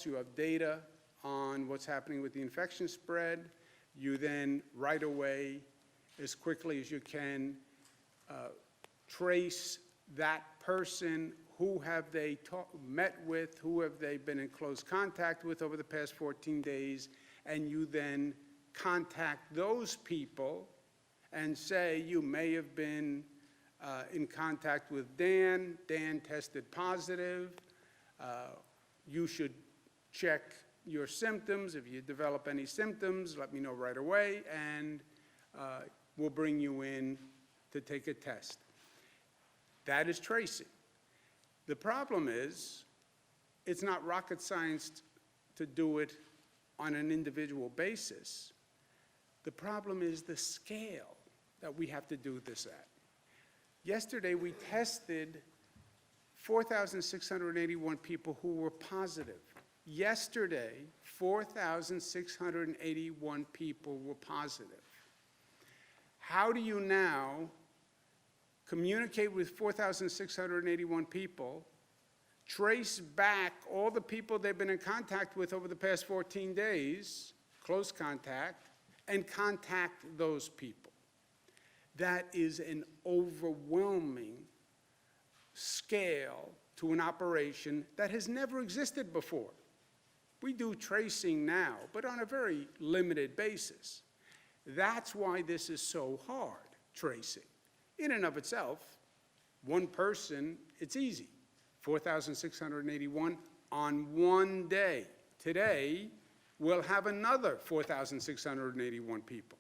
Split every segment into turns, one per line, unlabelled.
you have data on what's happening with the infection spread. You then, right away, as quickly as you can, trace that person. Who have they met with? Who have they been in close contact with over the past 14 days? And you then contact those people and say, you may have been in contact with Dan. Dan tested positive. You should check your symptoms. If you develop any symptoms, let me know right away, and we'll bring you in to take a test. That is tracing. The problem is, it's not rocket science to do it on an individual basis. The problem is the scale that we have to do this at. Yesterday, we tested 4,681 people who were positive. Yesterday, 4,681 people were positive. How do you now communicate with 4,681 people, trace back all the people they've been in contact with over the past 14 days, close contact, and contact those people? That is an overwhelming scale to an operation that has never existed before. We do tracing now, but on a very limited basis. That's why this is so hard, tracing. In and of itself, one person, it's easy. 4,681 on one day. Today, we'll have another 4,681 people.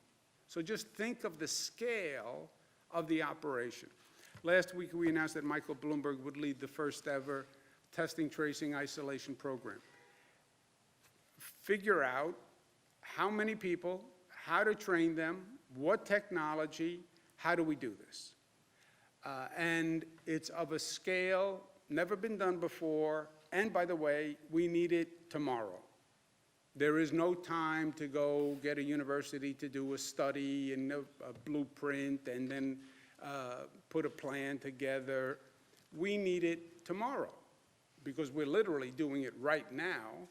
So just think of the scale of the operation. Last week, we announced that Michael Bloomberg would lead the first ever testing, tracing, isolation program. Figure out how many people, how to train them, what technology, how do we do this? And it's of a scale never been done before, and by the way, we need it tomorrow. There is no time to go get a university to do a study and a blueprint and then put a plan together. We need it tomorrow because we're literally doing it right now.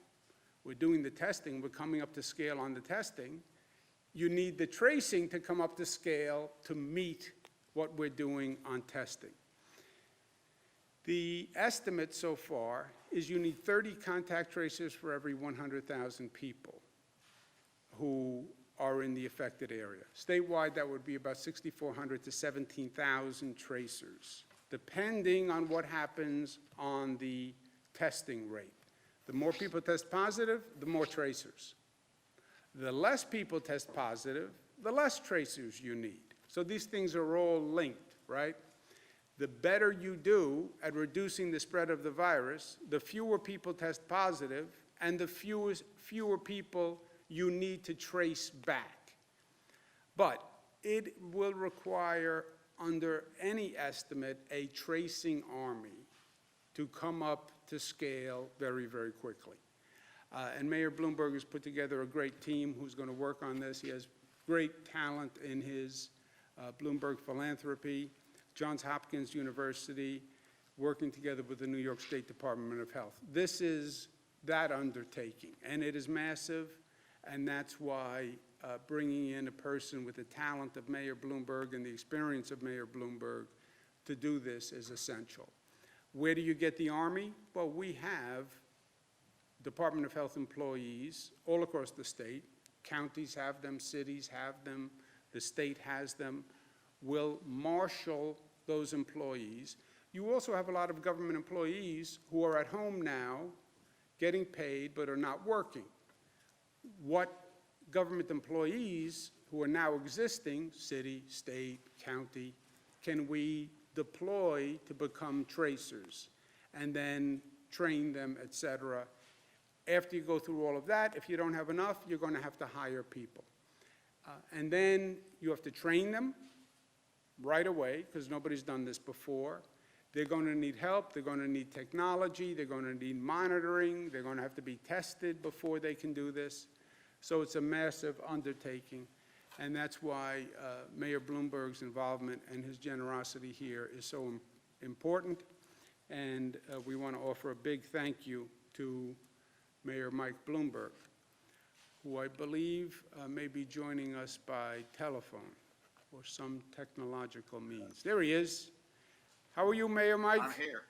We're doing the testing, we're coming up to scale on the testing. You need the tracing to come up to scale to meet what we're doing on testing. The estimate so far is you need 30 contact tracers for every 100,000 people who are in the affected area. Statewide, that would be about 6,400 to 17,000 tracers, depending on what happens on the testing rate. The more people test positive, the more tracers. The less people test positive, the less tracers you need. So these things are all linked, right? The better you do at reducing the spread of the virus, the fewer people test positive, and the fewer people you need to trace back. But it will require, under any estimate, a tracing army to come up to scale very, very quickly. And Mayor Bloomberg has put together a great team who's going to work on this. He has great talent in his Bloomberg Philanthropy, Johns Hopkins University, working together with the New York State Department of Health. This is that undertaking, and it is massive, and that's why bringing in a person with the talent of Mayor Bloomberg and the experience of Mayor Bloomberg to do this is essential. Where do you get the Army? Well, we have Department of Health employees all across the state. Counties have them, cities have them, the state has them. We'll marshal those employees. You also have a lot of government employees who are at home now getting paid but are not working. What government employees who are now existing, city, state, county, can we deploy to become tracers and then train them, et cetera? After you go through all of that, if you don't have enough, you're going to have to hire people. And then you have to train them right away, because nobody's done this before. They're going to need help. They're going to need technology. They're going to need monitoring. They're going to have to be tested before they can do this. So it's a massive undertaking. And that's why Mayor Bloomberg's involvement and his generosity here is so important. And we want to offer a big thank you to Mayor Mike Bloomberg, who I believe may be joining us by telephone or some technological means. There he is. How are you, Mayor Mike?
I'm here.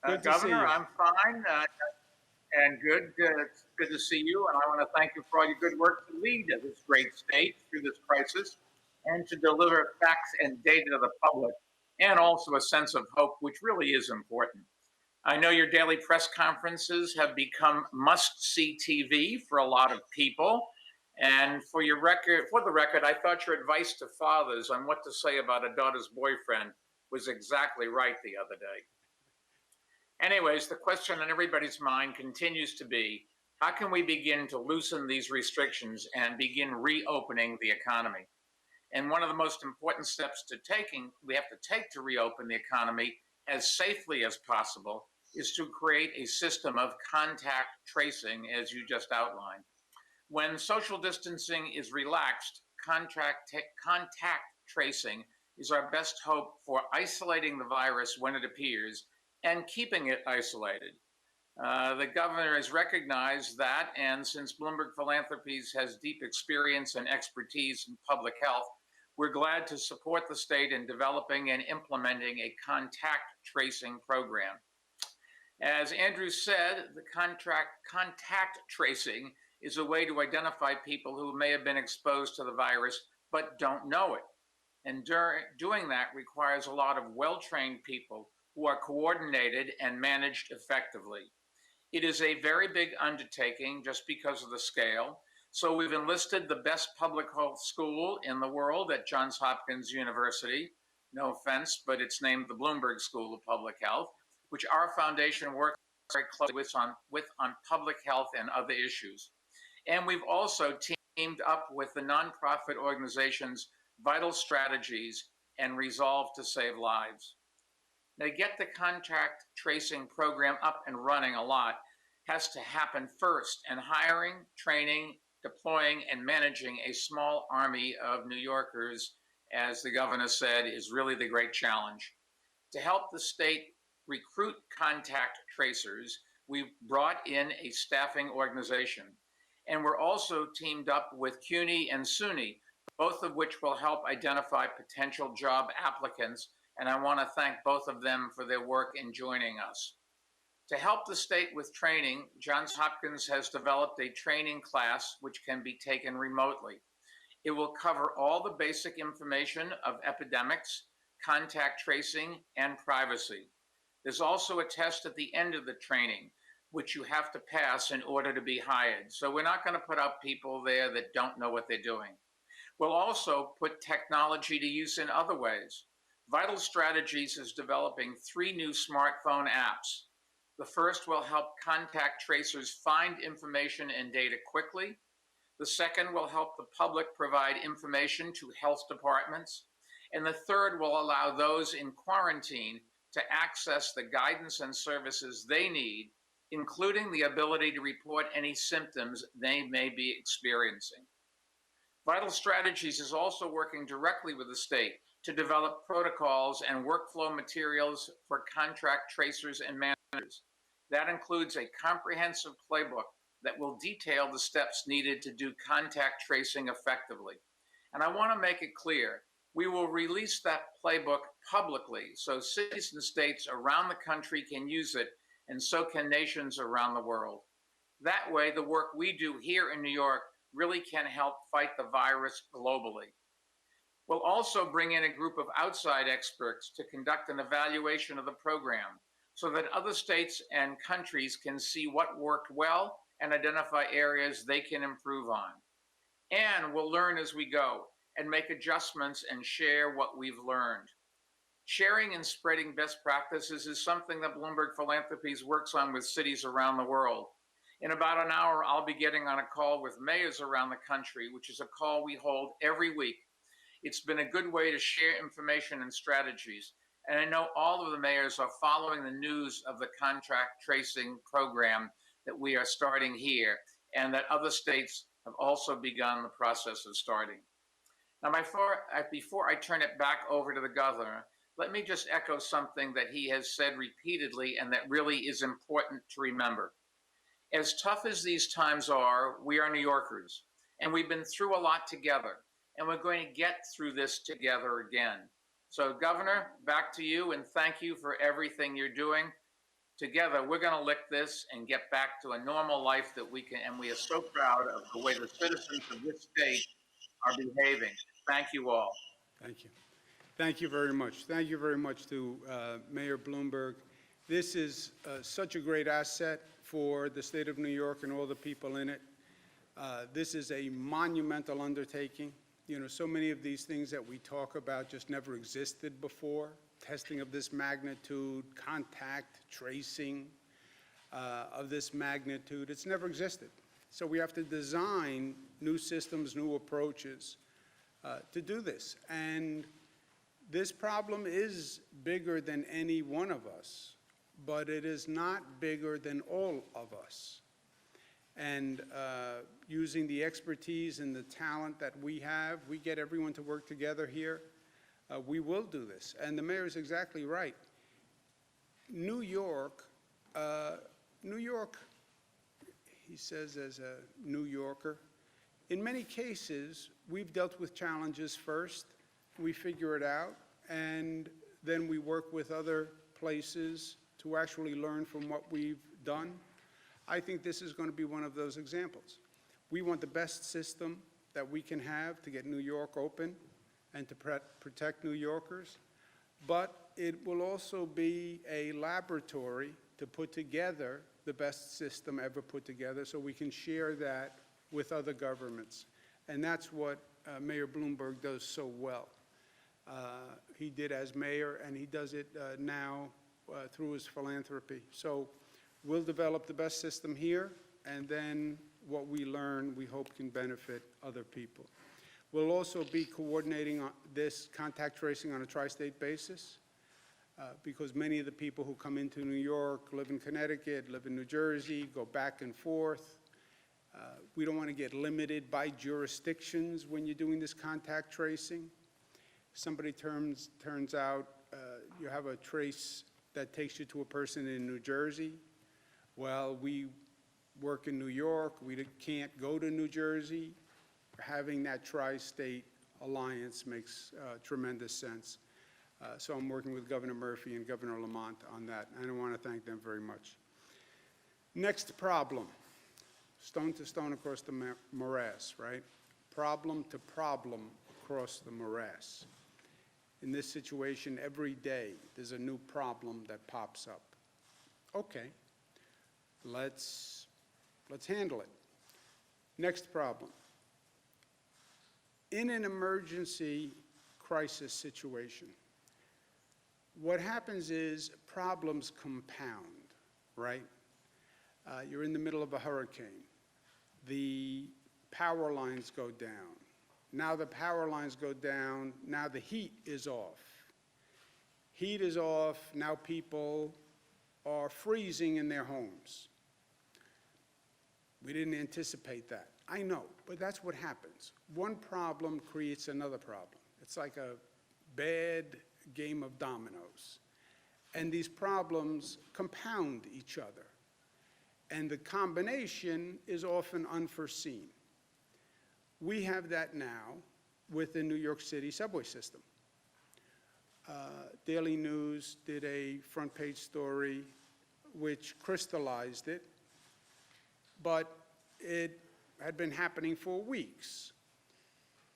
Good to see
Governor,
you.
I'm fine and good. It's good to see you, and I want to thank you for all your good work to lead this great state through this crisis and to deliver facts and data to the public, and also a sense of hope, which really is important. I know your daily press conferences have become must-see TV for a lot of people. And for the record, I thought your advice to fathers on what to say about a daughter's boyfriend was exactly right the other day. Anyways, the question on everybody's mind continues to be, how can we begin to loosen these restrictions and begin reopening the economy? And one of the most important steps we have to take to reopen the economy as safely as possible is to create a system of contact tracing, as you just outlined. When social distancing is relaxed, contact tracing is our best hope for isolating the virus when it appears and keeping it isolated. The governor has recognized that, and since Bloomberg Philanthropies has deep experience and expertise in public health, we're glad to support the state in developing and implementing a contact tracing program. As Andrew said, the contact tracing is a way to identify people who may have been exposed to the virus but don't know it. And doing that requires a lot of well-trained people who are coordinated and managed effectively. It is a very big undertaking just because of the scale. So we've enlisted the best public health school in the world at Johns Hopkins University. No offense, but it's named the Bloomberg School of Public Health, which our foundation works very closely with on public health and other issues. And we've also teamed up with the nonprofit organizations Vital Strategies and Resolve to Save Lives. Now, to get the contact tracing program up and running a lot has to happen first, and hiring, training, deploying, and managing a small army of New Yorkers, as the governor said, is really the great challenge. To help the state recruit contact tracers, we've brought in a staffing organization. And we're also teamed up with CUNY and SUNY, both of which will help identify potential job applicants. And I want to thank both of them for their work in joining us. To help the state with training, Johns Hopkins has developed a training class which can be taken remotely. It will cover all the basic information of epidemics, contact tracing, and privacy. There's also a test at the end of the training, which you have to pass in order to be hired. So we're not going to put out people there that don't know what they're doing. We'll also put technology to use in other ways. Vital Strategies is developing 3 new smartphone apps. The first will help contact tracers find information and data quickly. The second will help the public provide information to health departments. And the third will allow those in quarantine to access the guidance and services they need, including the ability to report any symptoms they may be experiencing. Vital Strategies is also working directly with the state to develop protocols and workflow materials for contract tracers and managers. That includes a comprehensive playbook that will detail the steps needed to do contact tracing effectively. And I want to make it clear, we will release that playbook publicly so cities and states around the country can use it, and so can nations around the world. That way, the work we do here in New York really can help fight the virus globally. We'll also bring in a group of outside experts to conduct an evaluation of the program so that other states and countries can see what worked well and identify areas they can improve on. And we'll learn as we go and make adjustments and share what we've learned. Sharing and spreading best practices is something that Bloomberg Philanthropies works on with cities around the world. In about an hour, I'll be getting on a call with mayors around the country, which is a call we hold every week. It's been a good way to share information and strategies. And I know all of the mayors are following the news of the contact tracing program that we are starting here, and that other states have also begun the process of starting. Now, before I turn it back over to the governor, let me just echo something that he has said repeatedly and that really is important to remember. As tough as these times are, we are New Yorkers, and we've been through a lot together, and we're going to get through this together again. So, Governor, back to you, and thank you for everything you're doing. Together, we're going to lick this and get back to a normal life that we can, and we are so proud of the way the citizens of this state are behaving. Thank you all.
Thank you. Thank you very much. Thank you very much to Mayor Bloomberg. This is such a great asset for the state of New York and all the people in it. This is a monumental undertaking. You know, so many of these things that we talk about just never existed before. Testing of this magnitude, contact tracing of this magnitude, it's never existed. So we have to design new systems, new approaches to do this. And this problem is bigger than any one of us, but it is not bigger than all of us. And using the expertise and the talent that we have, we get everyone to work together here. We will do this. And the mayor is exactly right. New York, he says as a New Yorker, in many cases, we've dealt with challenges first. We figure it out, and then we work with other places to actually learn from what we've done. I think this is going to be one of those examples. We want the best system that we can have to get New York open and to protect New Yorkers, but it will also be a laboratory to put together the best system ever put together so we can share that with other governments. And that's what Mayor Bloomberg does so well. He did as mayor, and he does it now through his philanthropy. So we'll develop the best system here, and then what we learn, we hope can benefit other people. We'll also be coordinating this contact tracing on a tri-state basis because many of the people who come into New York live in Connecticut, live in New Jersey, go back and forth. We don't want to get limited by jurisdictions when you're doing this contact tracing. Somebody turns out you have a trace that takes you to a person in New Jersey. Well, we work in New York. We can't go to New Jersey. Having that tri-state alliance makes tremendous sense. So I'm working with Governor Murphy and Governor Lamont on that, and I want to thank them very much. Next problem, stone to stone across the morass, right? Problem to problem across the morass. In this situation, every day there's a new problem that pops up. Okay, let's handle it. Next problem. In an emergency crisis situation, what happens is problems compound, right? You're in the middle of a hurricane. The power lines go down. Now the power lines go down. Now the heat is off. Heat is off. Now people are freezing in their homes. We didn't anticipate that. I know, but that's what happens. One problem creates another problem. It's like a bad game of dominoes. And these problems compound each other. And the combination is often unforeseen. We have that now with the New York City subway system. Daily News did a front page story which crystallized it, but it had been happening for weeks,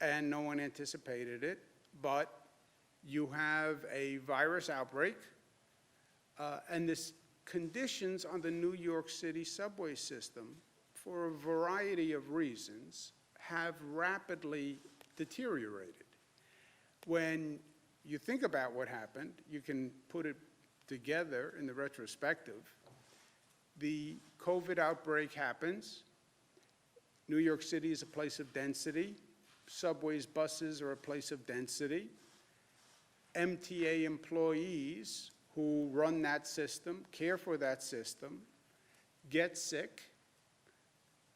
and no one anticipated it. But you have a virus outbreak, and this conditions on the New York City subway system, for a variety of reasons, have rapidly deteriorated. When you think about what happened, you can put it together in the retrospective. The COVID outbreak happens. New York City is a place of density. Subways, buses are a place of density. MTA employees who run that system, care for that system, get sick,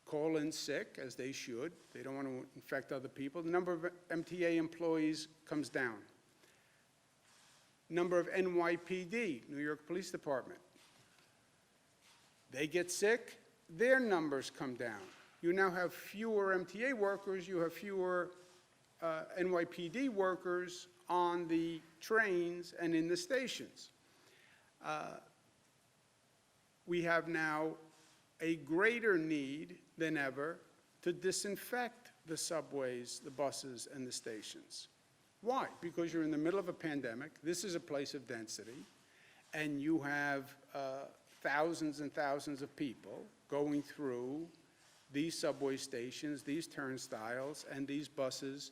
call in sick, as they should. They don't want to infect other people. The number of MTA employees comes down. Number of NYPD, New York Police Department. They get sick, their numbers come down. You now have fewer MTA workers, you have fewer NYPD workers on the trains and in the stations. We have now a greater need than ever to disinfect the subways, the buses, and the stations. Why? Because you're in the middle of a pandemic. This is a place of density, and you have thousands and thousands of people going through these subway stations, these turnstiles, and these buses,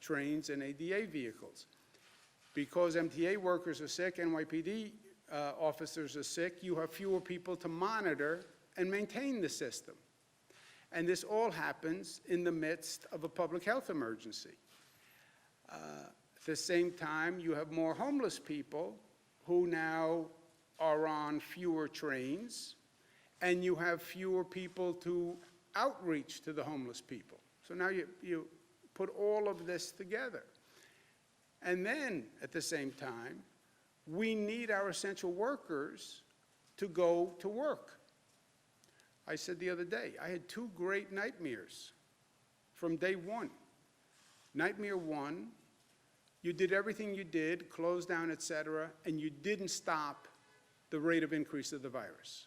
trains, and ADA vehicles. Because MTA workers are sick, NYPD officers are sick, you have fewer people to monitor and maintain the system. And this all happens in the midst of a public health emergency. At the same time, you have more homeless people who now are on fewer trains, and you have fewer people to outreach to the homeless people. So now you put all of this together. And then, at the same time, we need our essential workers to go to work. I said the other day, I had two great nightmares from day one. Nightmare one, you did everything you did, closed down, et cetera, and you didn't stop the rate of increase of the virus.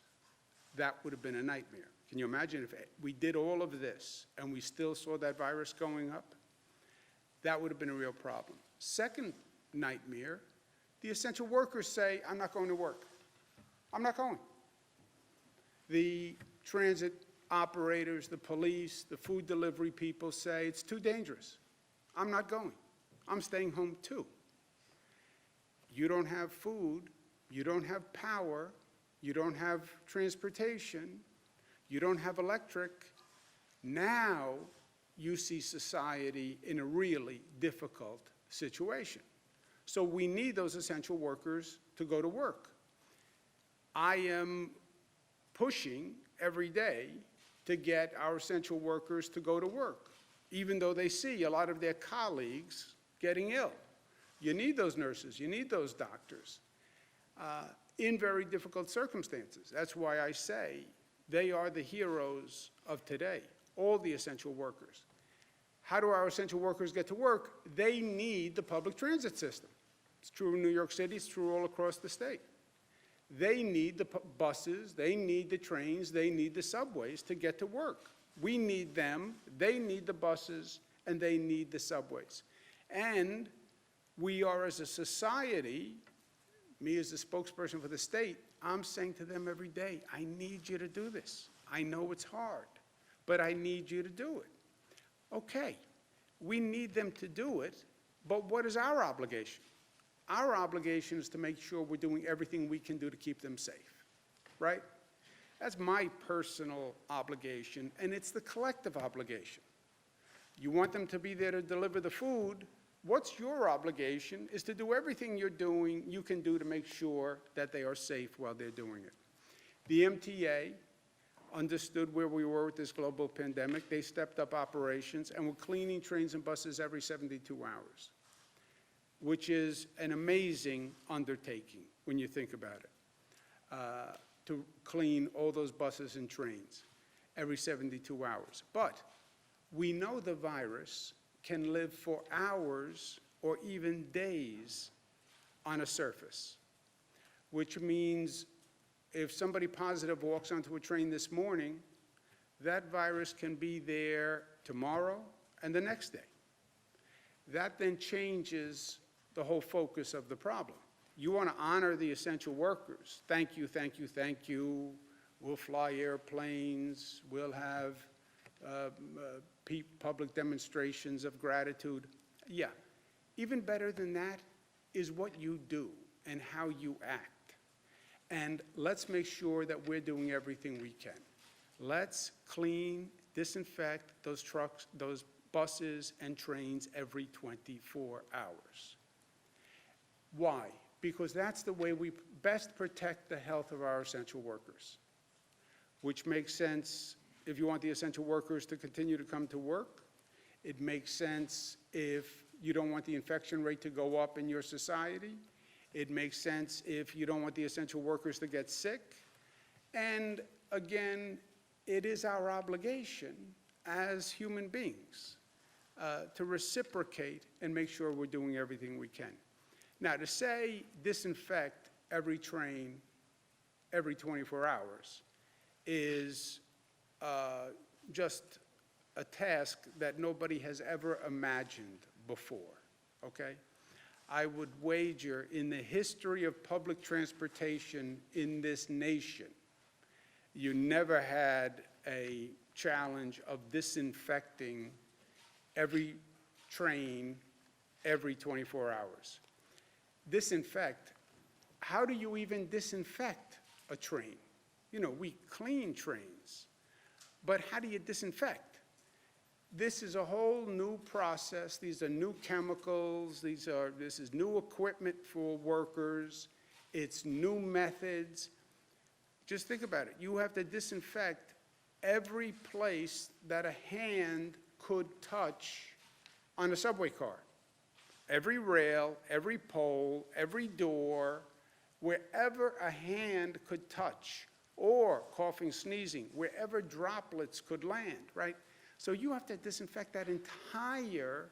That would have been a nightmare. Can you imagine if we did all of this and we still saw that virus going up? That would have been a real problem. Second nightmare, the essential workers say, I'm not going to work. I'm not going. The transit operators, the police, the food delivery people say, it's too dangerous. I'm not going. I'm staying home too. You don't have food, you don't have power, you don't have transportation, you don't have electric. Now you see society in a really difficult situation. So we need those essential workers to go to work. I am pushing every day to get our essential workers to go to work, even though they see a lot of their colleagues getting ill. You need those nurses, you need those doctors in very difficult circumstances. That's why I say they are the heroes of today, all the essential workers. How do our essential workers get to work? They need the public transit system. It's true in New York City, it's true all across the state. They need the buses, they need the trains, they need the subways to get to work. We need them, they need the buses, and they need the subways. And we are, as a society, me as the spokesperson for the state, I'm saying to them every day, I need you to do this. I know it's hard, but I need you to do it. Okay, we need them to do it, but what is our obligation? Our obligation is to make sure we're doing everything we can do to keep them safe, right? That's my personal obligation, and it's the collective obligation. You want them to be there to deliver the food. What's your obligation is to do everything you can do to make sure that they are safe while they're doing it. The MTA understood where we were with this global pandemic. They stepped up operations and were cleaning trains and buses every 72 hours, which is an amazing undertaking when you think about it, to clean all those buses and trains every 72 hours. But we know the virus can live for hours or even days on a surface, which means if somebody positive walks onto a train this morning, that virus can be there tomorrow and the next day. That then changes the whole focus of the problem. You want to honor the essential workers. Thank you, thank you, thank you. We'll fly airplanes. We'll have public demonstrations of gratitude. Yeah, even better than that is what you do and how you act. And let's make sure that we're doing everything we can. Let's clean, disinfect those trucks, those buses and trains every 24 hours. Why? Because that's the way we best protect the health of our essential workers, which makes sense if you want the essential workers to continue to come to work. It makes sense if you don't want the infection rate to go up in your society. It makes sense if you don't want the essential workers to get sick. And again, it is our obligation as human beings to reciprocate and make sure we're doing everything we can. Now, to say disinfect every train every 24 hours is just a task that nobody has ever imagined before, okay? I would wager in the history of public transportation in this nation, you never had a challenge of disinfecting every train every 24 hours. Disinfect, how do you even disinfect a train? You know, we clean trains, but how do you disinfect? This is a whole new process. These are new chemicals. This is new equipment for workers. It's new methods. Just think about it. You have to disinfect every place that a hand could touch on a subway car. Every rail, every pole, every door, wherever a hand could touch, or coughing, sneezing, wherever droplets could land, right? So you have to disinfect that entire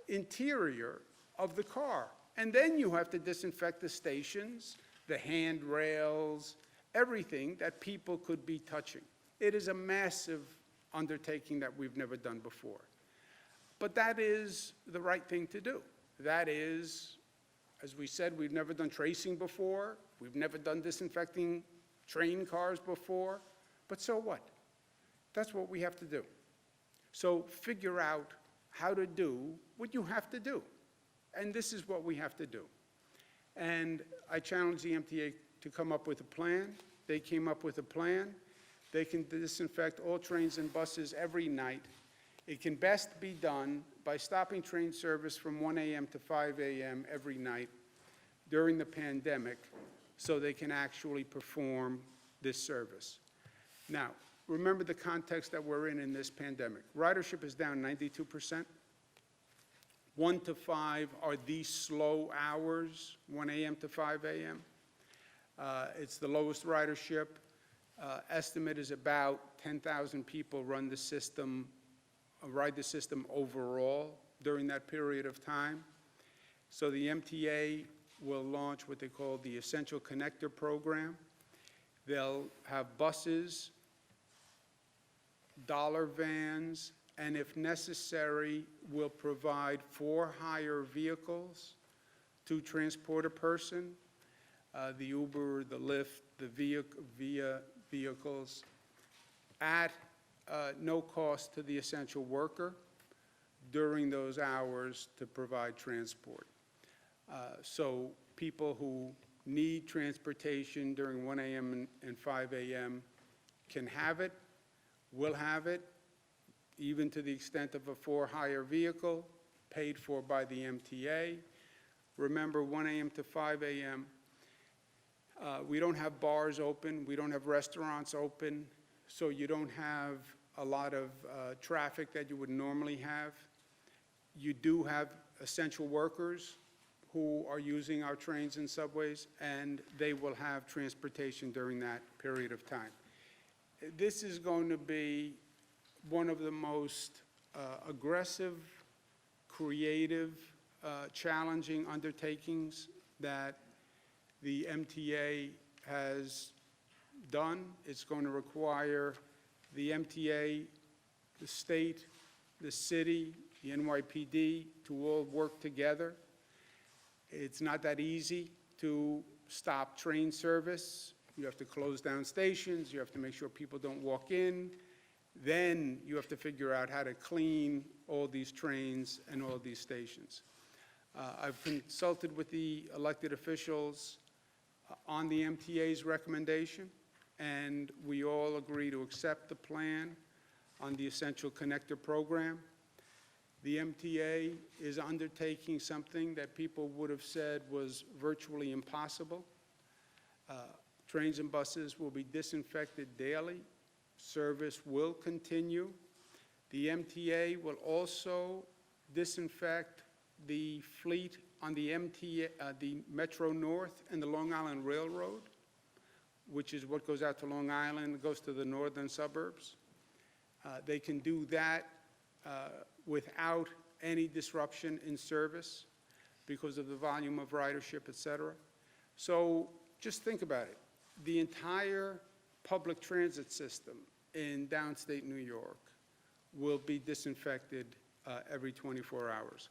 interior of the car. And then you have to disinfect the stations, the handrails, everything that people could be touching. It is a massive undertaking that we've never done before. But that is the right thing to do. That is, as we said, we've never done tracing before. We've never done disinfecting train cars before. But so what? That's what we have to do. So figure out how to do what you have to do. And this is what we have to do. And I challenged the MTA to come up with a plan. They came up with a plan. They can disinfect all trains and buses every night. It can best be done by stopping train service from 1 a.m. to 5 a.m. every night during the pandemic so they can actually perform this service. Now, remember the context that we're in this pandemic. Ridership is down 92%. 1 to 5 are these slow hours, 1 a.m. to 5 a.m. It's the lowest ridership. Estimate is about 10,000 people ride the system overall during that period of time. So the MTA will launch what they call the Essential Connector Program. They'll have buses, dollar vans, and if necessary, will provide for-hire vehicles to transport a person. The Uber, the Lyft, the Via vehicles at no cost to the essential worker during those hours to provide transport. So people who need transportation during 1 a.m. and 5 a.m. can have it, will have it, even to the extent of a for-hire vehicle paid for by the MTA. Remember, 1 a.m. to 5 a.m., we don't have bars open, we don't have restaurants open, so you don't have a lot of traffic that you would normally have. You do have essential workers who are using our trains and subways, and they will have transportation during that period of time. This is going to be one of the most aggressive, creative, challenging undertakings that the MTA has done. It's going to require the MTA, the state, the city, the NYPD to all work together. It's not that easy to stop train service. You have to close down stations. You have to make sure people don't walk in. Then you have to figure out how to clean all these trains and all these stations. I've consulted with the elected officials on the MTA's recommendation, and we all agree to accept the plan on the Essential Connector Program. The MTA is undertaking something that people would have said was virtually impossible. Trains and buses will be disinfected daily. Service will continue. The MTA will also disinfect the fleet on the Metro North and the Long Island Railroad, which is what goes out to Long Island, goes to the northern suburbs. They can do that without any disruption in service because of the volume of ridership, et cetera. So just think about it. The entire public transit system in downstate New York will be disinfected every 24 hours.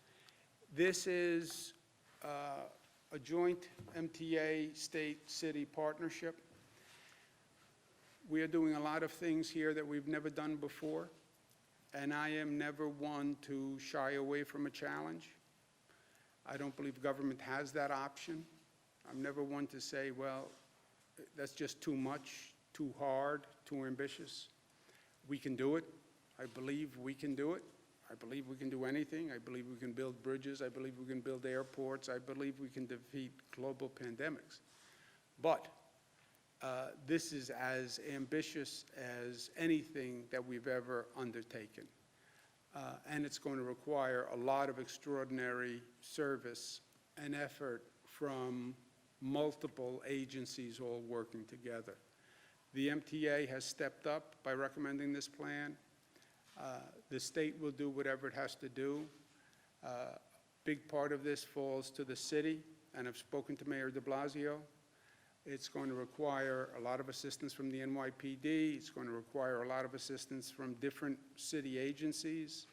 This is a joint MTA state-city partnership. We are doing a lot of things here that we've never done before, and I am never one to shy away from a challenge. I don't believe government has that option. I'm never one to say, well, that's just too much, too hard, too ambitious. We can do it. I believe we can do it. I believe we can do anything. I believe we can build bridges. I believe we can build airports. I believe we can defeat global pandemics. But this is as ambitious as anything that we've ever undertaken. And it's going to require a lot of extraordinary service and effort from multiple agencies all working together. The MTA has stepped up by recommending this plan. The state will do whatever it has to do. Big part of this falls to the city, and I've spoken to Mayor de Blasio. It's going to require a lot of assistance from the NYPD. It's going to require a lot of assistance from different city agencies.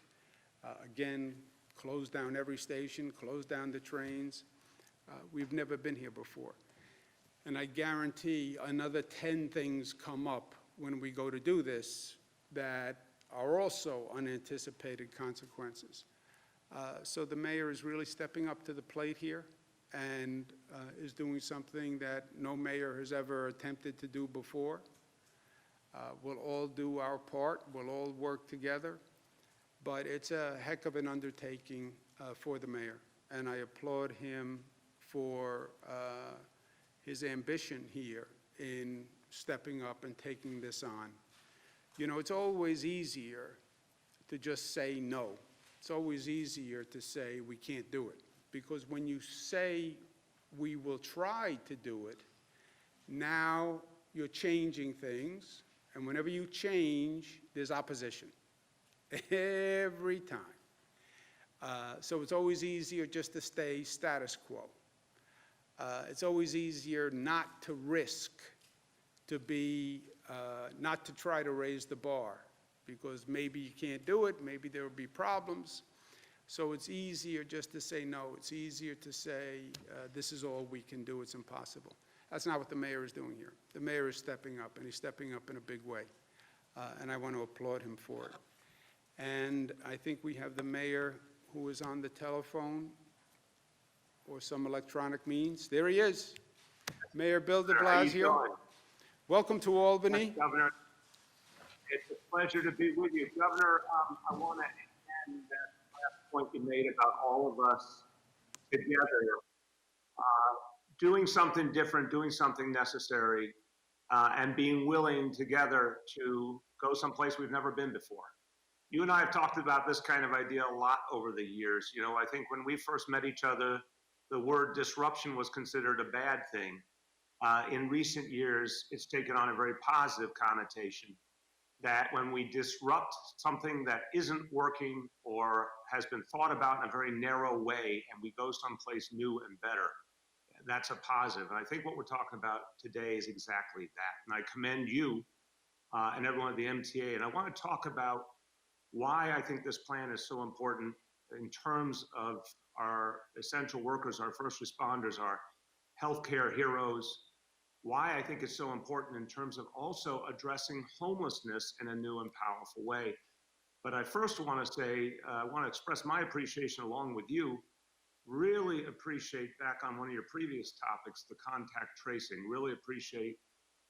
Again, close down every station, close down the trains. We've never been here before. And I guarantee another 10 things come up when we go to do this that are also unanticipated consequences. So the mayor is really stepping up to the plate here and is doing something that no mayor has ever attempted to do before. We'll all do our part. We'll all work together. But it's a heck of an undertaking for the mayor, and I applaud him for his ambition here in stepping up and taking this on. You know, it's always easier to just say no. It's always easier to say we can't do it, because when you say we will try to do it, now you're changing things, and whenever you change, there's opposition. Every time. So it's always easier just to stay status quo. It's always easier not to risk, to be, not to try to raise the bar, because maybe you can't do it, maybe there will be problems. So it's easier just to say no. It's easier to say this is all we can do, it's impossible. That's not what the mayor is doing here. The mayor is stepping up, and he's stepping up in a big way. And I want to applaud him for it. And I think we have the mayor who is on the telephone or some electronic means. There he is, Mayor Bill de Blasio. Welcome to Albany.
Thanks, Governor. It's a pleasure to be with you. Governor, I want to end that last point you made about all of us together, doing something different, doing something necessary, and being willing together to go someplace we've never been before. You and I have talked about this kind of idea a lot over the years. You know, I think when we first met each other, the word disruption was considered a bad thing. In recent years, it's taken on a very positive connotation, that when we disrupt something that isn't working or has been thought about in a very narrow way and we go someplace new and better, that's a positive. And I think what we're talking about today is exactly that. And I commend you and everyone at the MTA. And I want to talk about why I think this plan is so important in terms of our essential workers, our first responders, our healthcare heroes, why I think it's so important in terms of also addressing homelessness in a new and powerful way. But I first want to say, I want to express my appreciation along with you, really appreciate back on one of your previous topics, the contact tracing, really appreciate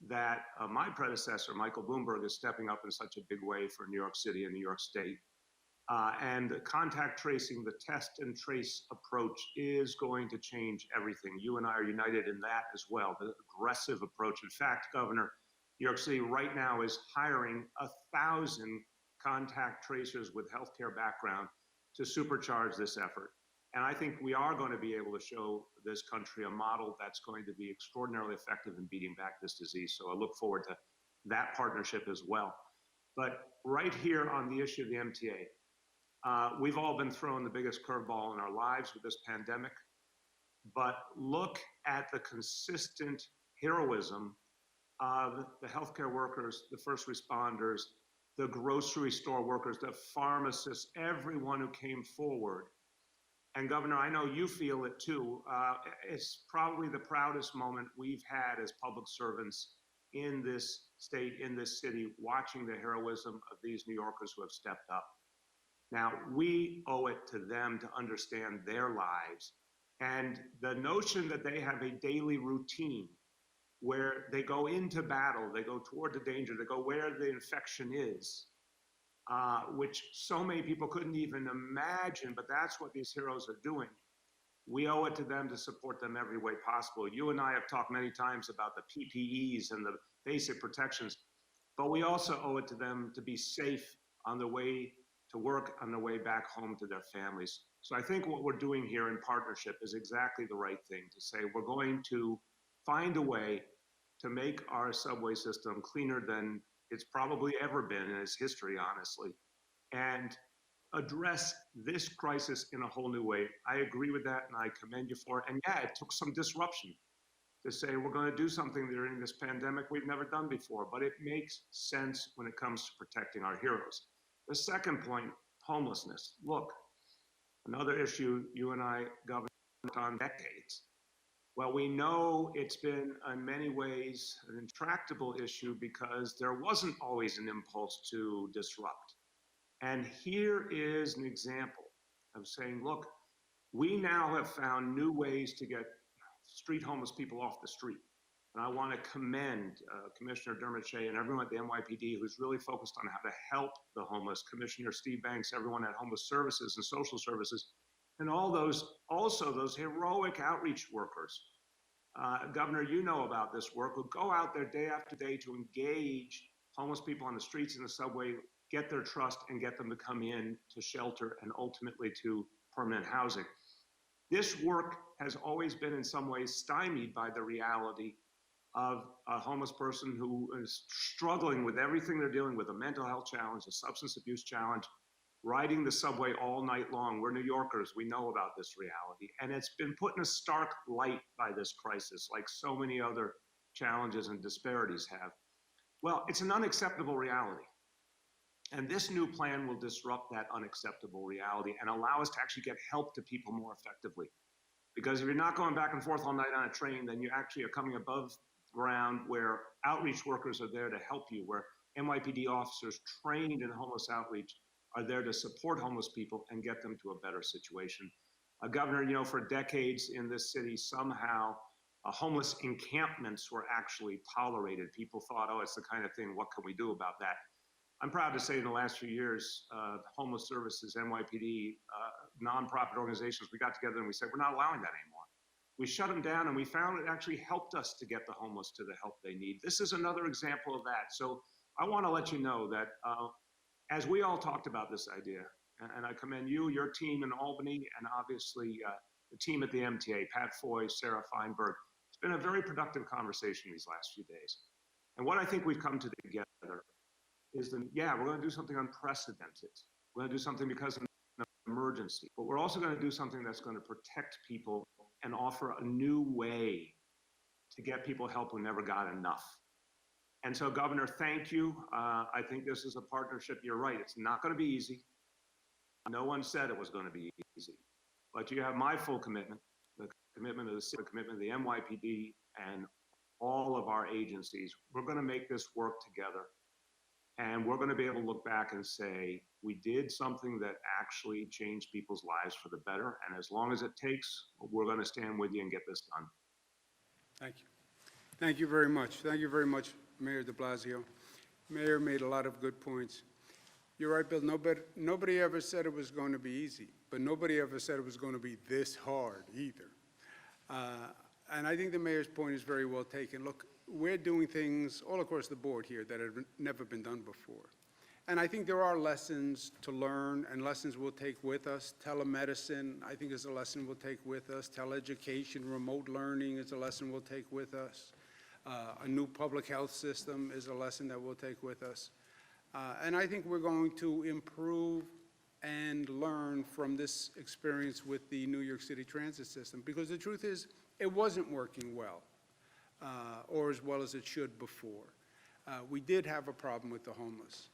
that my predecessor, Michael Bloomberg, is stepping up in such a big way for New York City and New York State. And the contact tracing, the test and trace approach is going to change everything. You and I are united in that as well, the aggressive approach. In fact, Governor, New York City right now is hiring 1,000 contact tracers with healthcare background to supercharge this effort. And I think we are going to be able to show this country a model that's going to be extraordinarily effective in beating back this disease. So I look forward to that partnership as well. But right here on the issue of the MTA, we've all been thrown the biggest curveball in our lives with this pandemic. But look at the consistent heroism of the healthcare workers, the first responders, the grocery store workers, the pharmacists, everyone who came forward. And Governor, I know you feel it too. It's probably the proudest moment we've had as public servants in this state, in this city, watching the heroism of these New Yorkers who have stepped up. Now, we owe it to them to understand their lives. And the notion that they have a daily routine where they go into battle, they go toward the danger, they go where the infection is, which so many people couldn't even imagine, but that's what these heroes are doing. We owe it to them to support them every way possible. You and I have talked many times about the PPEs and the basic protections, but we also owe it to them to be safe on the way to work, on the way back home to their families. So I think what we're doing here in partnership is exactly the right thing to say. We're going to find a way to make our subway system cleaner than it's probably ever been in its history, honestly, and address this crisis in a whole new way. I agree with that, and I commend you for it. And yeah, it took some disruption to say we're going to do something during this pandemic we've never done before, but it makes sense when it comes to protecting our heroes. The second point, homelessness. Look, another issue you and I governed on decades. Well, we know it's been in many ways an intractable issue because there wasn't always an impulse to disrupt. And here is an example of saying, look, we now have found new ways to get street homeless people off the street. And I want to commend Commissioner Dermot Shea and everyone at the NYPD who's really focused on how to help the homeless, Commissioner Steve Banks, everyone at Homeless Services and Social Services, and all those, also those heroic outreach workers. Governor, you know about this work, who go out there day after day to engage homeless people on the streets and the subway, get their trust and get them to come in to shelter and ultimately to permanent housing. This work has always been in some ways stymied by the reality of a homeless person who is struggling with everything they're dealing with, a mental health challenge, a substance abuse challenge, riding the subway all night long. We're New Yorkers, we know about this reality. And it's been put in a stark light by this crisis, like so many other challenges and disparities have. Well, it's an unacceptable reality. And this new plan will disrupt that unacceptable reality and allow us to actually get help to people more effectively. Because if you're not going back and forth all night on a train, then you actually are coming above ground where outreach workers are there to help you, where NYPD officers trained in homeless outreach are there to support homeless people and get them to a better situation. Governor, you know, for decades in this city, somehow homeless encampments were actually tolerated. People thought, oh, it's the kind of thing, what can we do about that? I'm proud to say in the last few years, homeless services, NYPD, nonprofit organizations, we got together and we said, we're not allowing that anymore. We shut them down and we found it actually helped us to get the homeless to the help they need. This is another example of that. So I want to let you know that as we all talked about this idea, and I commend you, your team in Albany, and obviously the team at the MTA, Pat Foy, Sarah Feinberg, it's been a very productive conversation these last few days. And what I think we've come to together is that, yeah, we're going to do something unprecedented. We're going to do something because of an emergency, but we're also going to do something that's going to protect people and offer a new way to get people help who never got enough. And so, Governor, thank you. I think this is a partnership. You're right. It's not going to be easy. No one said it was going to be easy, but you have my full commitment, the commitment of the city, the commitment of the NYPD and all of our agencies. We're going to make this work together. And we're going to be able to look back and say, we did something that actually changed people's lives for the better. And as long as it takes, we're going to stand with you and get this done.
Thank you. Thank you very much. Thank you very much, Mayor de Blasio. Mayor made a lot of good points. You're right, Bill. Nobody ever said it was going to be easy, but nobody ever said it was going to be this hard either. And I think the mayor's point is very well taken. Look, we're doing things all across the board here that have never been done before. And I think there are lessons to learn and lessons we'll take with us. Telemedicine, I think, is a lesson we'll take with us. Teleeducation, remote learning is a lesson we'll take with us. A new public health system is a lesson that we'll take with us. And I think we're going to improve and learn from this experience with the New York City transit system, because the truth is, it wasn't working well, or as well as it should before. We did have a problem with the homeless.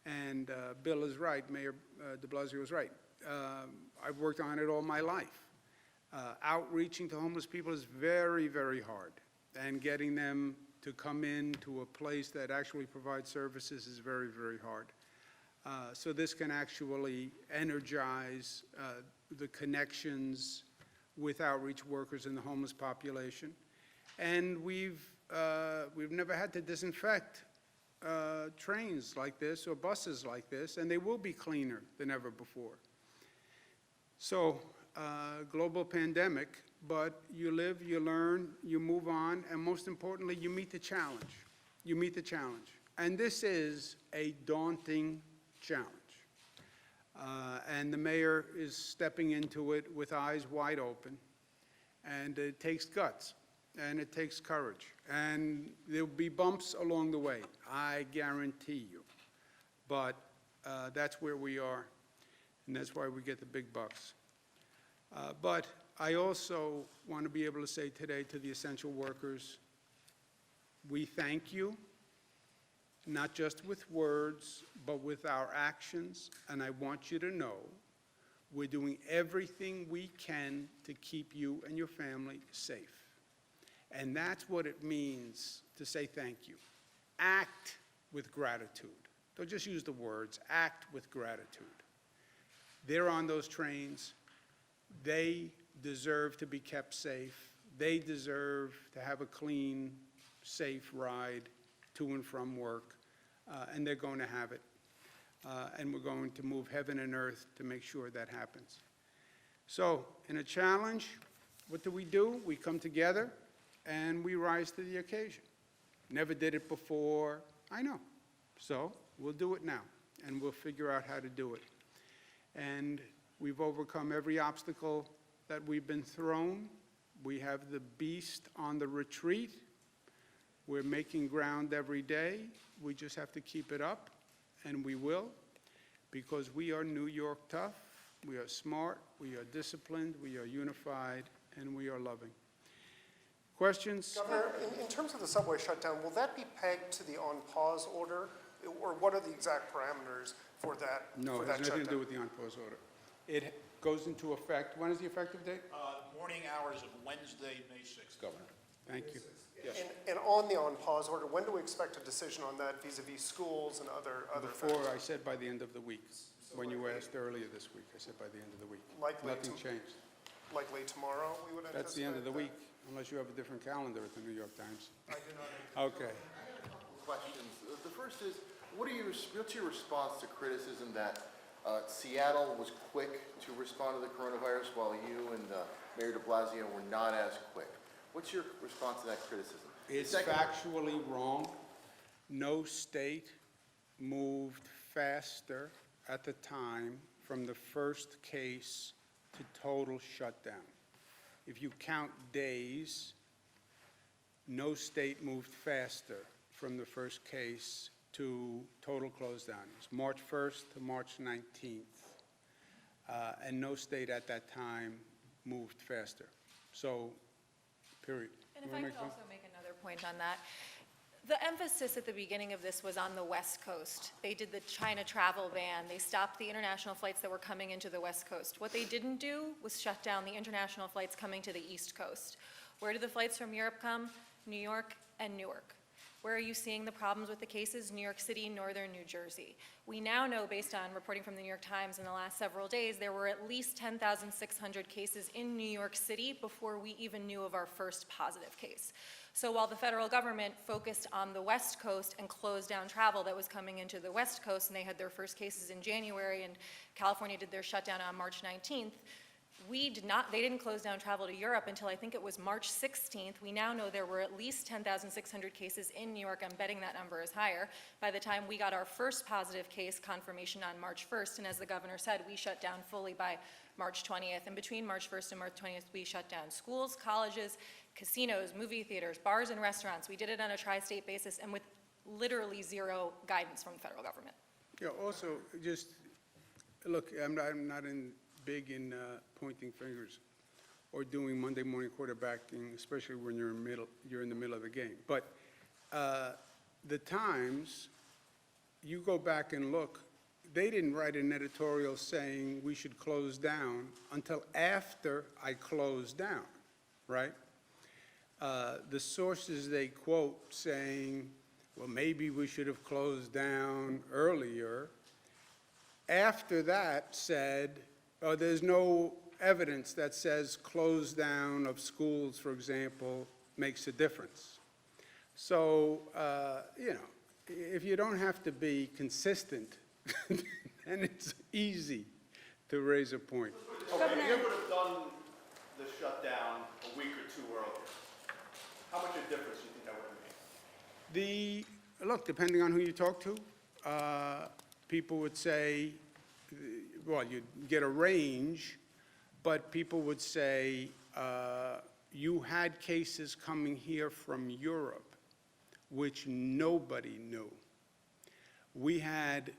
And Bill is right, Mayor de Blasio is right. I've worked on it all my life. Outreaching to homeless people is very, very hard. And getting them to come in to a place that actually provides services is very, very hard. So this can actually energize the connections with outreach workers in the homeless population. And we've never had to disinfect trains like this or buses like this, and they will be cleaner than ever before. So, global pandemic, but you live, you learn, you move on, and most importantly, you meet the challenge. You meet the challenge. And this is a daunting challenge. And the mayor is stepping into it with eyes wide open, and it takes guts. And it takes courage. And there'll be bumps along the way, I guarantee you. But that's where we are, and that's why we get the big bucks. But I also want to be able to say today to the essential workers, we thank you, not just with words, but with our actions. And I want you to know we're doing everything we can to keep you and your family safe. And that's what it means to say thank you. Act with gratitude. Don't just use the words, act with gratitude. They're on those trains. They deserve to be kept safe. They deserve to have a clean, safe ride to and from work, and they're going to have it. And we're going to move heaven and earth to make sure that happens. So, in a challenge, what do? We come together and we rise to the occasion. Never did it before, I know. So we'll do it now, and we'll figure out how to do it. And we've overcome every obstacle that we've been thrown. We have the beast on the retreat. We're making ground every day. We just have to keep it up, and we will, because we are New York tough, we are smart, we are disciplined, we are unified, and we are loving. Questions?
Governor, in terms of the subway shutdown, will that be pegged to the on-pause order? Or what are the exact parameters for that shutdown?
No, it has nothing to do with the on-pause order. It goes into effect, when is the effective date?
Morning hours of Wednesday, May 6th.
Governor, thank you. Yes.
And on the on-pause order, when do we expect a decision on that vis-a-vis schools and other
Before,
factors?
I said by the end of the week. When you asked earlier this week, I said by the end of the week.
Likely
Nothing changed.
Likely tomorrow, we would anticipate?
That's the end of the week, unless you have a different calendar at the New York Times.
I do not.
Okay.
Questions. The first is, what's your response to criticism that Seattle was quick to respond to the coronavirus while you and Mayor de Blasio were not as quick? What's your response to that criticism?
It's factually wrong. No state moved faster at the time from the first case to total shutdown. If you count days, no state moved faster from the first case to total close down. It's March 1st to March 19th. And no state at that time moved faster. So, period.
And if I could also make another point on that. The emphasis at the beginning of this was on the West Coast. They did the China travel ban. They stopped the international flights that were coming into the West Coast. What they didn't do was shut down the international flights coming to the East Coast. Where did the flights from Europe come? New York and Newark. Where are you seeing the problems with the cases? New York City, northern New Jersey. We now know, based on reporting from the New York Times in the last several days, there were at least 10,600 cases in New York City before we even knew of our first positive case. So while the federal government focused on the West Coast and closed down travel that was coming into the West Coast, and they had their first cases in January, and California did their shutdown on March 19th, They didn't close down travel to Europe until I think it was March 16th. We now know there were at least 10,600 cases in New York. I'm betting that number is higher. By the time we got our first positive case confirmation on March 1st, and as the governor said, we shut down fully by March 20th. And between March 1st and March 20th, we shut down schools, colleges, casinos, movie theaters, bars and restaurants. We did it on a tri-state basis and with literally zero guidance from the federal government.
Yeah, also, just, look, I'm not big in pointing fingers or doing Monday morning quarterbacking, especially when you're in the middle of the game. But the Times, you go back and look, they didn't write an editorial saying we should close down until after I closed down, right? The sources they quote saying, well, maybe we should have closed down earlier, after that said, oh, there's no evidence that says close down of schools, for example, makes a difference. So, you know, if you don't have to be consistent, then it's easy to raise a point.
Okay, if you would have done the shutdown a week or two earlier, how much of a difference do you think that would have made?
Look, depending on who you talk to, people would say, well, you'd get a range, but people would say, you had cases coming here from Europe, which nobody knew. We had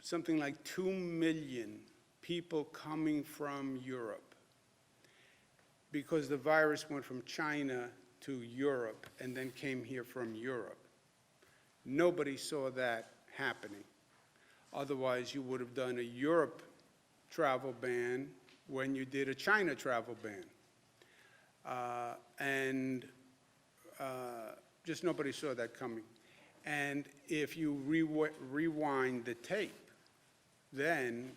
something like 2 million people coming from Europe because the virus went from China to Europe and then came here from Europe. Nobody saw that happening. Otherwise, you would have done a Europe travel ban when you did a China travel ban. Just nobody saw that coming. And if you rewind the tape, then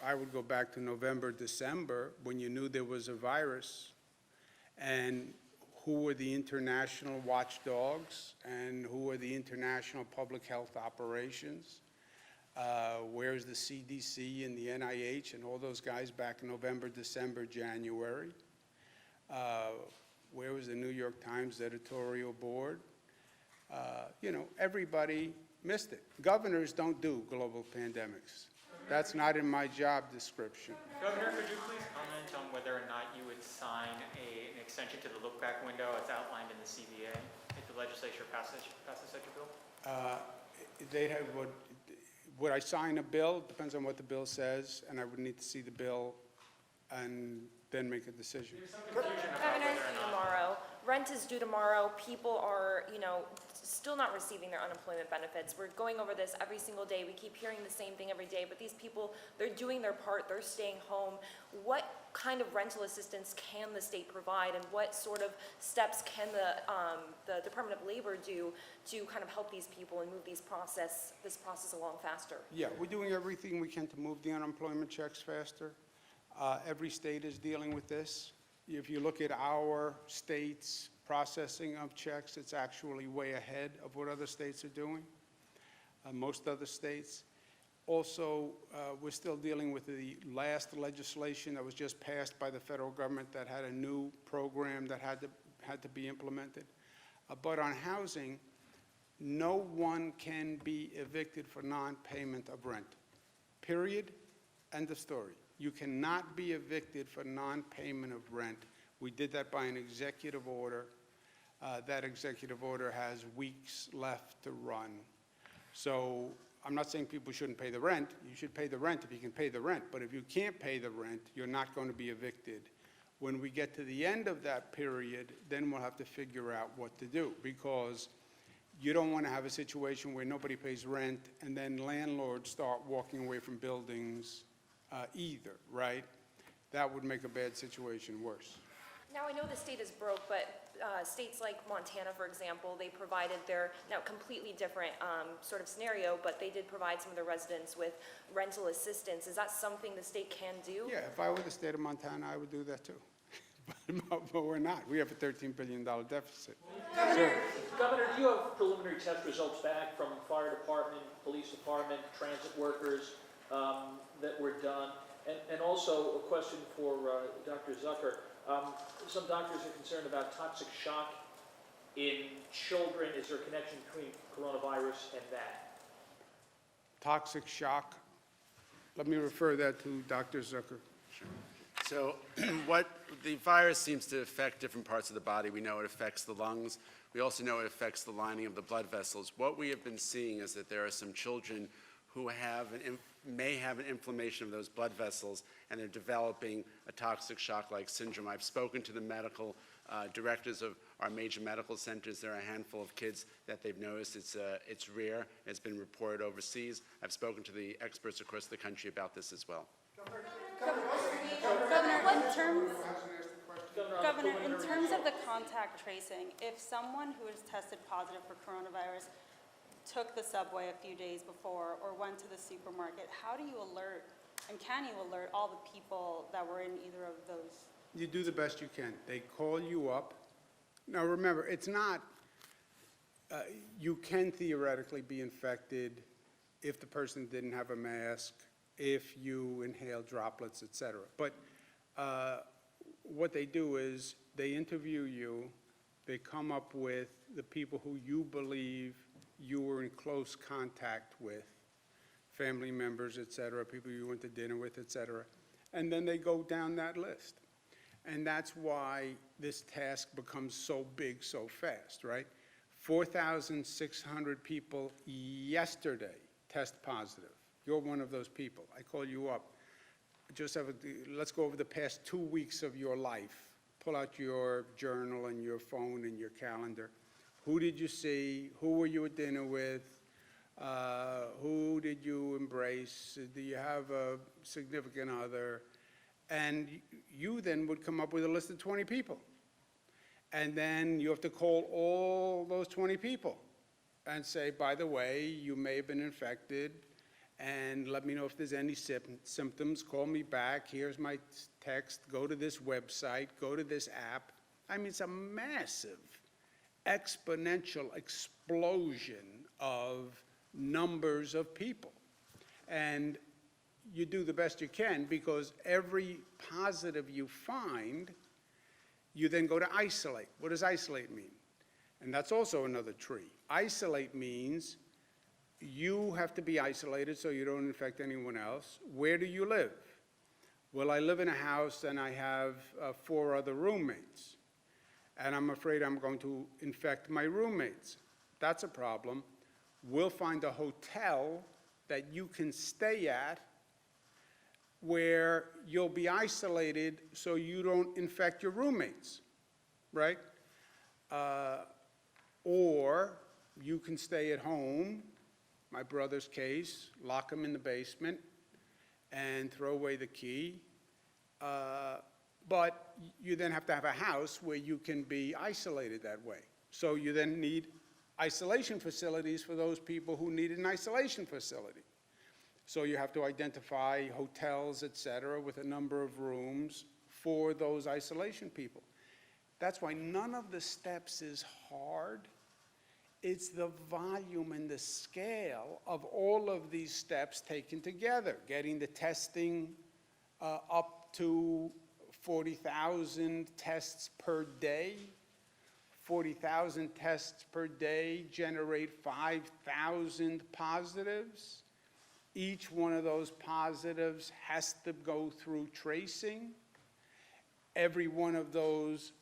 I would go back to November, December, when you knew there was a virus, and who were the international watchdogs, and who were the international public health operations. Where's the CDC and the NIH and all those guys back in November, December, January? Where was the New York Times editorial board? You know, everybody missed it. Governors don't do global pandemics. That's not in my job description.
Governor, could you please comment on whether or not you would sign an extension to the look-back window as outlined in the CBA if the legislature passes such a bill?
Would I sign a bill? Depends on what the bill says, and I would need to see the bill and then make a decision.
There's some confusion about
Governor,
whether or not.
tomorrow, rent is due tomorrow, people are, still not receiving their unemployment benefits. We're going over this every single day, we keep hearing the same thing every day, but these people, they're doing their part, they're staying home. What kind of rental assistance can the state provide, and what sort of steps can the Department of Labor do to kind of help these people and move this process along faster?
Yeah, we're doing everything we can to move the unemployment checks faster. Every state is dealing with this. If you look at our state's processing of checks, it's actually way ahead of what other states are doing, most other states. Also, we're still dealing with the last legislation that was just passed by the federal government that had a new program that had to be implemented. But on housing, no one can be evicted for non-payment of rent, period, end of story. You cannot be evicted for non-payment of rent. We did that by an executive order. That executive order has weeks left to run. So I'm not saying people shouldn't pay the rent. You should pay the rent if you can pay the rent. But if you can't pay the rent, you're not going to be evicted. When we get to the end of that period, then we'll have to figure out what to do, because you don't want to have a situation where nobody pays rent and then landlords start walking away from buildings either, right? That would make a bad situation worse.
Now, I know the state is broke, but states like Montana, for example, they provided their, now completely different sort of scenario, but they did provide some of their residents with rental assistance. Is that something the state can do?
Yeah, if I were the state of Montana, I would do that too. But we're not. We have a $13 billion deficit.
Governor, do you have preliminary test results back from fire department, police department, transit workers that were done? And also a question for Dr. Zucker. Some doctors are concerned about toxic shock in children. Is there a connection between coronavirus and that?
Toxic shock, let me refer that to Dr. Zucker.
So what the virus seems to affect different parts of the body. We know it affects the lungs. We also know it affects the lining of the blood vessels. What we have been seeing is that there are some children who may have an inflammation of those blood vessels, and they're developing a toxic shock-like syndrome. I've spoken to the medical directors of our major medical centers. There are a handful of kids that they've noticed. It's rare. It's been reported overseas. I've spoken to the experts across the country about this as well.
Governor, in terms of the contact tracing, if someone who is tested positive for coronavirus took the subway a few days before or went to the supermarket, how do you alert, and can you alert all the people that were in either of those?
You do the best you can. They call you up. Now remember, it's not, you can theoretically be infected if the person didn't have a mask, if you inhale droplets, et cetera. But what they do is they interview you, they come up with the people who you believe you were in close contact with, family members, et cetera, people you went to dinner with, et cetera, and then they go down that list. And that's why this task becomes so big so fast, right? 4,600 people yesterday test positive. You're one of those people. I call you up. Let's go over the past 2 weeks of your life. Pull out your journal and your phone and your calendar. Who did you see? Who were you at dinner with? Who did you embrace? Do you have a significant other? And you then would come up with a list of 20 people. And then you have to call all those 20 people and say, by the way, you may have been infected, and let me know if there's any symptoms. Call me back. Here's my text. Go to this website. Go to this app. I mean, it's a massive, exponential explosion of numbers of people. And you do the best you can, because every positive you find, you then go to isolate. What does isolate mean? And that's also another tree. Isolate means you have to be isolated so you don't infect anyone else. Where do you live? Well, I live in a house and I have 4 other roommates, and I'm afraid I'm going to infect my roommates. That's a problem. We'll find a hotel that you can stay at where you'll be isolated so you don't infect your roommates, right? Or you can stay at home, my brother's case, lock him in the basement and throw away the key. But you then have to have a house where you can be isolated that way. So you then need isolation facilities for those people who need an isolation facility. So you have to identify hotels, et cetera, with a number of rooms for those isolation people. That's why none of the steps is hard. It's the volume and the scale of all of these steps taken together, getting the testing up to 40,000 tests per day. 40,000 tests per day generate 5,000 positives. Each one of those positives has to go through tracing. Every one of those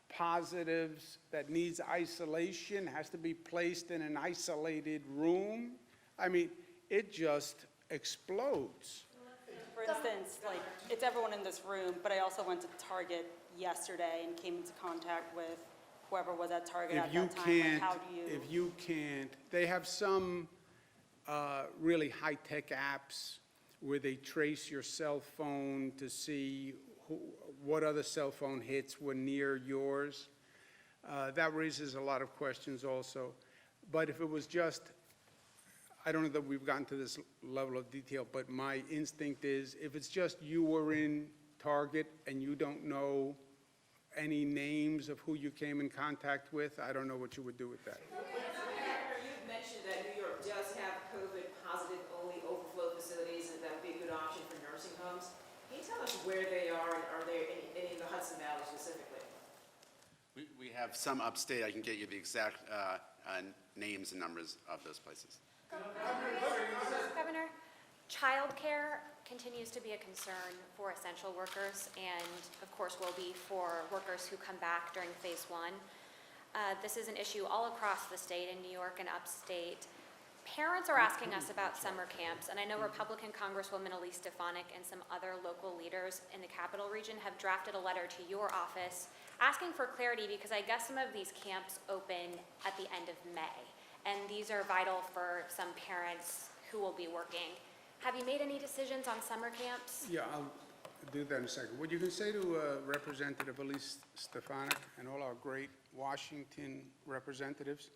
positives that needs isolation has to be placed in an isolated room. I mean, it just explodes.
For instance, like, it's everyone in this room, but I also went to Target yesterday and came into contact with whoever was at Target at that time. Like, how do you?
If you can't, they have some really high-tech apps where they trace your cell phone to see what other cell phone hits were near yours. That raises a lot of questions also. But if it was just, I don't know that we've gotten to this level of detail, but my instinct is if it's just you were in Target and you don't know any names of who you came in contact with, I don't know what you would do with that.
You've mentioned that New York does have COVID positive only overflow facilities, and that would be a good option for nursing homes.
have some upstate. I can get you the exact names and numbers of those places.
Governor, childcare continues to be a concern for essential workers and, of course, will be for workers who come back during phase one. This is an issue all across the state in New York and upstate. Parents are asking us about summer camps, and I know Republican Congresswoman Elise Stefanik and some other local leaders in the Capital Region have drafted a letter to your office asking for clarity because I guess some of these camps open at the end of May, and these are vital for some parents who will be working. Have you made any decisions on summer camps?
Yeah, I'll do that in a second. What you can say to Representative Elise Stefanik and all our great Washington representatives,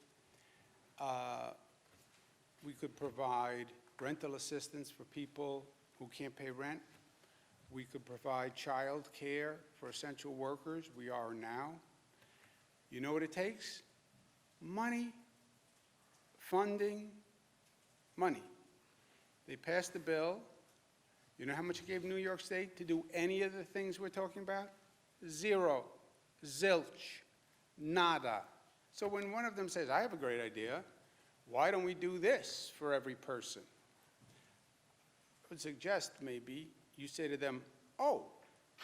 we could provide rental assistance for people who can't pay rent. We could provide child care for essential workers. We are now. You know what it takes? Money, funding, money. They passed the bill. You know how much it gave New York State to do any of the things we're talking about? Zero, zilch, nada. So when one of them says, I have a great idea, why don't we do this for every person? I would suggest maybe you say to them, oh,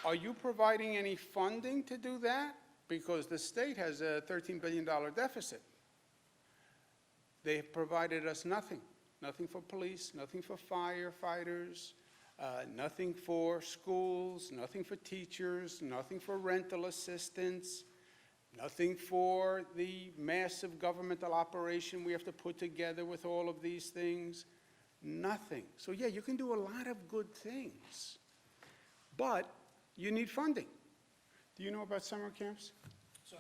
are you providing any funding to do that? Because the state has a $13 billion deficit. They have provided us nothing. Nothing for police, nothing for firefighters, nothing for schools, nothing for teachers, nothing for rental assistance, nothing for the massive governmental operation we have to put together with all of these things. Nothing. So yeah, you can do a lot of good things, but you need funding. Do you know about summer camps?
So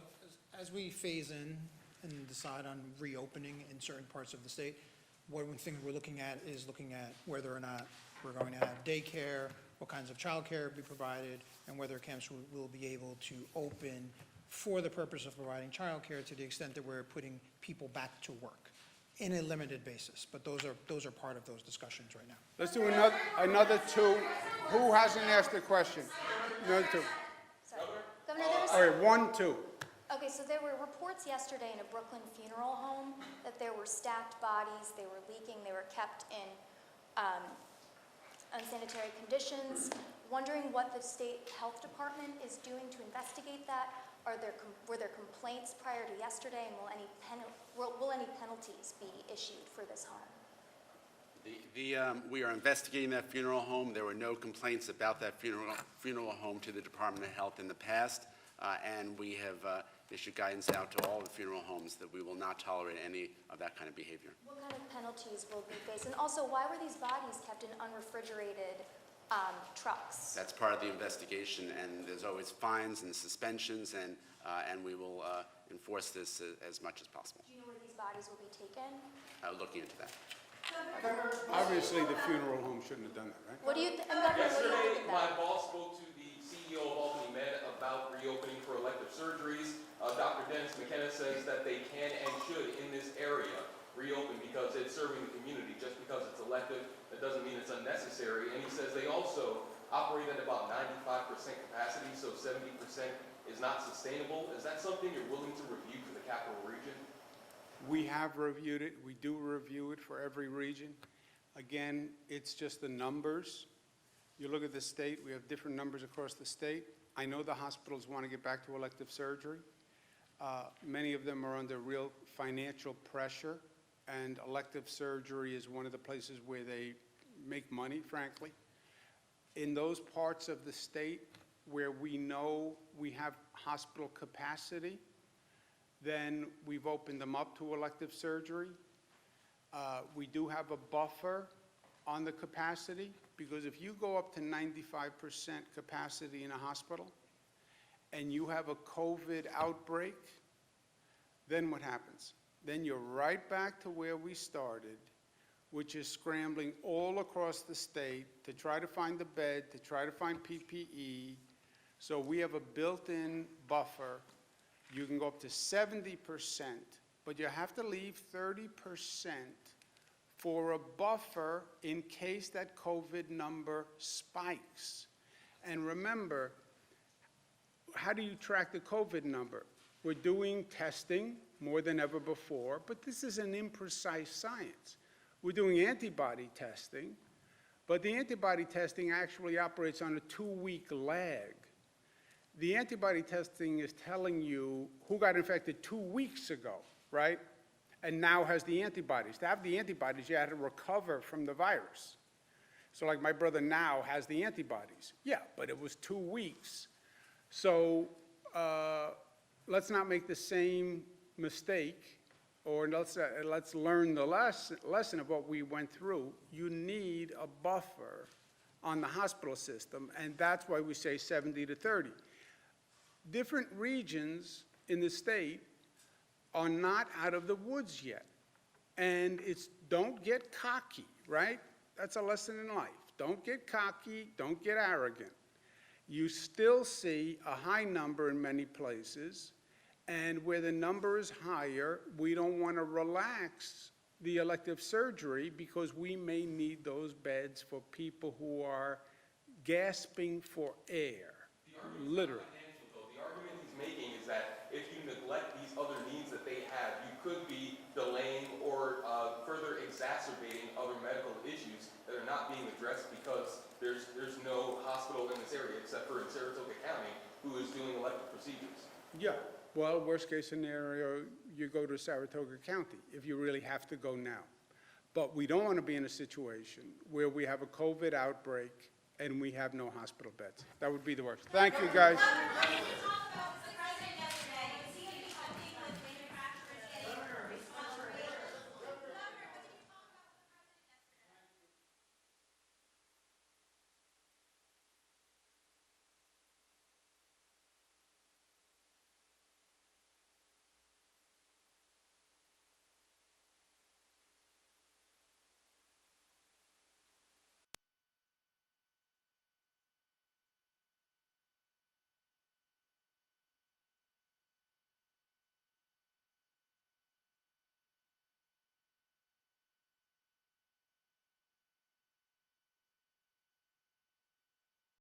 as we phase in and decide on reopening in certain parts of the state, one thing we're looking at is looking at whether or not we're going to have daycare, what kinds of childcare will be provided, and whether camps will be able to open for the purpose of providing childcare to the extent that we're putting people back to work in a limited basis. But those are part of those discussions right now.
Let's do another two. Who hasn't asked a question? Another two.
Sorry. Governor, there was...
All right, 1, 2.
Okay, so there were reports yesterday in a Brooklyn funeral home that there were stacked bodies, they were leaking, they were kept in unsanitary conditions. Wondering what the state health department is doing to investigate that. Were there complaints prior to yesterday, and will any penalties be issued for this home?
We are investigating that funeral home. There were no complaints about that funeral home to the Department of Health in the past, and we have issued guidance out to all the funeral homes that we will not tolerate any of that kind of behavior.
What kind of penalties will be faced? And also, why were these bodies kept in unrefrigerated trucks?
That's part of the investigation, and there's always fines and suspensions, and we will enforce this as much as possible.
Do you know where these bodies will be taken?
Looking into that.
Obviously, the funeral home shouldn't have done that, right?
What do you think about
Yesterday, my boss spoke to the CEO of Albany Med about reopening for elective surgeries. Dr. Dennis McKenna says that they can and should, in this area, reopen because it's serving the community. Just because it's elective, that doesn't mean it's unnecessary. And he says they also operate at about 95% capacity, so 70% is not sustainable. Is that something you're willing to review for the Capital Region?
We have reviewed it. We do review it for every region. Again, it's just the numbers. You look at the state, we have different numbers across the state. I know the hospitals want to get back to elective surgery. Many of them are under real financial pressure, and elective surgery is one of the places where they make money, frankly. In those parts of the state where we know we have hospital capacity, then we've opened them up to elective surgery. We do have a buffer on the capacity, because if you go up to 95% capacity in a hospital and you have a COVID outbreak, then what happens? Then you're right back to where we started, which is scrambling all across the state to try to find the bed, to try to find PPE. So we have a built-in buffer. You can go up to 70%, but you have to leave 30% for a buffer in case that COVID number spikes. And remember, how do you track the COVID number? We're doing testing more than ever before, but this is an imprecise science. We're doing antibody testing, but the antibody testing actually operates on a 2-week lag. The antibody testing is telling you who got infected 2 weeks ago, right? And now has the antibodies. To have the antibodies, you had to recover from the virus. So like my brother now has the antibodies. Yeah, but it was 2 weeks. So let's not make the same mistake, or let's learn the lesson of what we went through. You need a buffer on the hospital system, and that's why we say 70 to 30. Different regions in the state are not out of the woods yet. And it's don't get cocky, right? That's a lesson in life. Don't get cocky, don't get arrogant. You still see a high number in many places, and where the number is higher, we don't want to relax the elective surgery because we may need those beds for people who are gasping for air, literally.
The argument he's making is that if you neglect these other needs that they have, you could be delaying or further exacerbating other medical issues that are not being addressed because there's no hospital in this area except for in Saratoga County who is doing elective procedures.
Yeah, well, worst case scenario, you go to Saratoga County if you really have to go now. But we don't want to be in a situation where we have a COVID outbreak and we have no hospital beds. That would be the worst. Thank you, guys.